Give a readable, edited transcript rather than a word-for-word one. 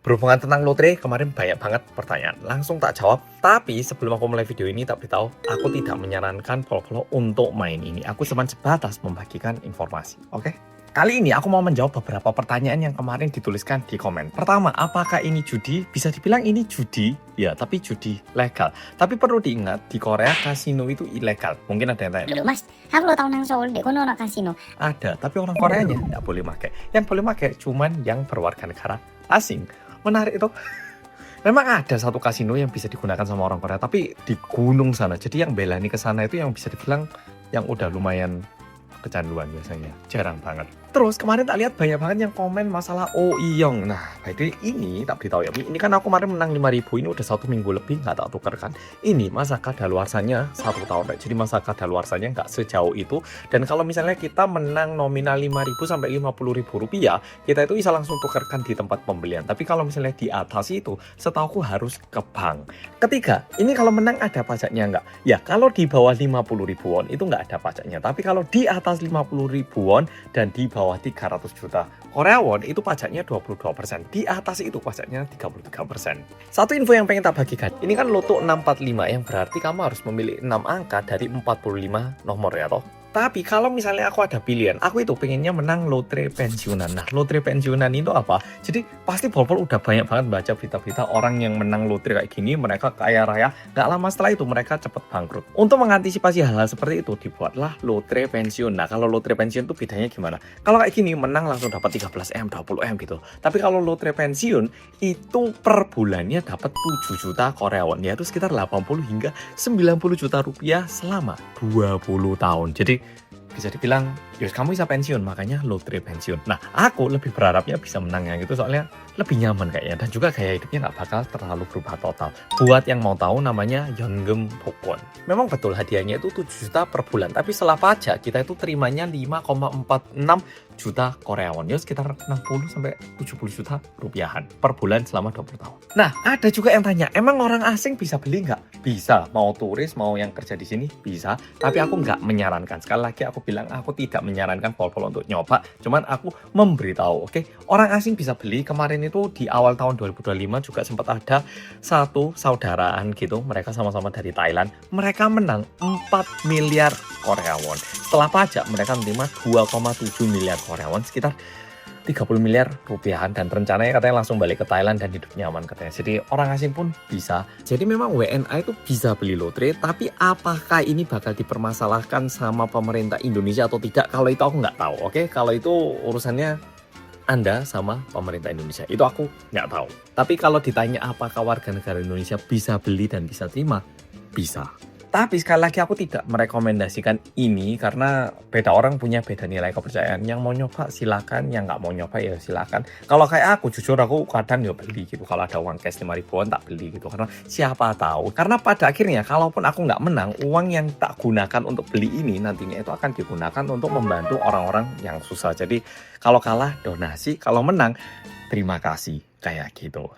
Berhubungan tentang lotre, kemarin banyak banget pertanyaan. Langsung tak jawab. Tapi sebelum aku mulai video ini, tak beritahu, aku tidak menyarankan polo-polo untuk main ini. Aku cuma sebatas membagikan informasi. Oke? Kali ini aku mau menjawab beberapa pertanyaan yang kemarin dituliskan di komen. Pertama, apakah ini judi? Bisa dibilang ini judi, ya, tapi judi legal. Tapi perlu diingat, di Korea kasino itu ilegal. Mungkin ada yang tanya, Loh mas, aku lo tau nang Seoul deh, kono ono kasino. ada, tapi orang Koreanya nggak boleh pakai. Yang boleh pakai cuman yang berwarga negara asing. Menarik itu. Memang ada satu kasino yang bisa digunakan sama orang Korea, tapi di gunung sana. Jadi yang belani ke sana itu yang bisa dibilang yang udah lumayan kecanduan biasanya. Jarang banget. Terus kemarin tak lihat banyak banget yang komen masalah Oh Iyong. Nah, by the way, ini tak beritahu ya. Ini kan aku kemarin menang 5.000. Ini udah 1 minggu lebih nggak tak tukarkan. Ini masa kadaluarsanya 1 tahun. Jadi masa kadaluarsanya nggak sejauh itu. Dan kalau misalnya kita menang nominal 5.000 sampai 50.000 rupiah, kita itu bisa langsung tukarkan di tempat pembelian. Tapi kalau misalnya di atas itu, setauku harus ke bank. Ketiga, ini kalau menang ada pajaknya nggak? Ya, kalau di bawah 50.000 won itu nggak ada pajaknya. Tapi kalau di atas 50.000 won dan di bawah 300 juta Korea won itu pajaknya 22%. Di atas itu pajaknya 33%. Satu info yang pengen tak bagikan. Ini kan loto 645 yang berarti kamu harus memilih 6 angka dari 45 nomor ya toh. Tapi kalau misalnya aku ada pilihan, aku itu pengennya menang lotre pensiunan. Nah, lotre pensiunan itu apa? Jadi pasti Pol-Pol udah banyak banget baca berita-berita orang yang menang lotre kayak gini, mereka kaya raya. Gak lama setelah itu mereka cepet bangkrut. Untuk mengantisipasi hal-hal seperti itu, dibuatlah lotre pensiun. Nah, kalau lotre pensiun itu bedanya gimana? Kalau kayak gini menang langsung dapat 13M, 20M gitu. Tapi kalau lotre pensiun itu per bulannya dapat 7 juta Korea won, yaitu sekitar 80 hingga 90 juta rupiah selama 20 tahun. Jadi bisa dibilang, ya kamu bisa pensiun, makanya lotre pensiun. Nah, aku lebih berharapnya bisa menang yang itu soalnya lebih nyaman kayaknya. Dan juga gaya hidupnya nggak bakal terlalu berubah total. Buat yang mau tahu namanya Yeongeum Bokwon. Memang betul hadiahnya itu 7 juta per bulan. Tapi setelah pajak, kita itu terimanya 5,46 juta Korea won. Ya sekitar 60 sampai 70 juta rupiahan per bulan selama 20 tahun. Nah, ada juga yang tanya, emang orang asing bisa beli nggak? Bisa. Mau turis, mau yang kerja di sini, bisa. Tapi aku nggak menyarankan. Sekali lagi aku bilang, aku tidak menyarankan Pol-Pol untuk nyoba. Cuman aku memberitahu, oke? Orang asing bisa beli. Kemarin itu di awal tahun 2025 juga sempat ada satu saudaraan gitu. Mereka sama-sama dari Thailand. Mereka menang 4 miliar Korea won. Setelah pajak, mereka menerima 2,7 miliar Korea won. Sekitar 30 miliar rupiahan, dan rencananya katanya langsung balik ke Thailand dan hidup nyaman katanya. Jadi orang asing pun bisa. Jadi memang WNA itu bisa beli lotre, tapi apakah ini bakal dipermasalahkan sama pemerintah Indonesia atau tidak? Kalau itu aku nggak tahu, oke? Kalau itu urusannya Anda sama pemerintah Indonesia, itu aku nggak tahu. Tapi kalau ditanya apakah warga negara Indonesia bisa beli dan bisa terima, bisa. Tapi sekali lagi aku tidak merekomendasikan ini karena beda orang punya beda nilai kepercayaan. Yang mau nyoba silakan, yang nggak mau nyoba ya silakan. Kalau kayak aku, jujur aku kadang ya beli gitu. Kalau ada uang cash 5 ribuan tak beli gitu. Karena siapa tahu. Karena pada akhirnya kalaupun aku nggak menang, uang yang tak gunakan untuk beli ini nantinya itu akan digunakan untuk membantu orang-orang yang susah. Jadi kalau kalah donasi, kalau menang terima kasih. Kayak gitu.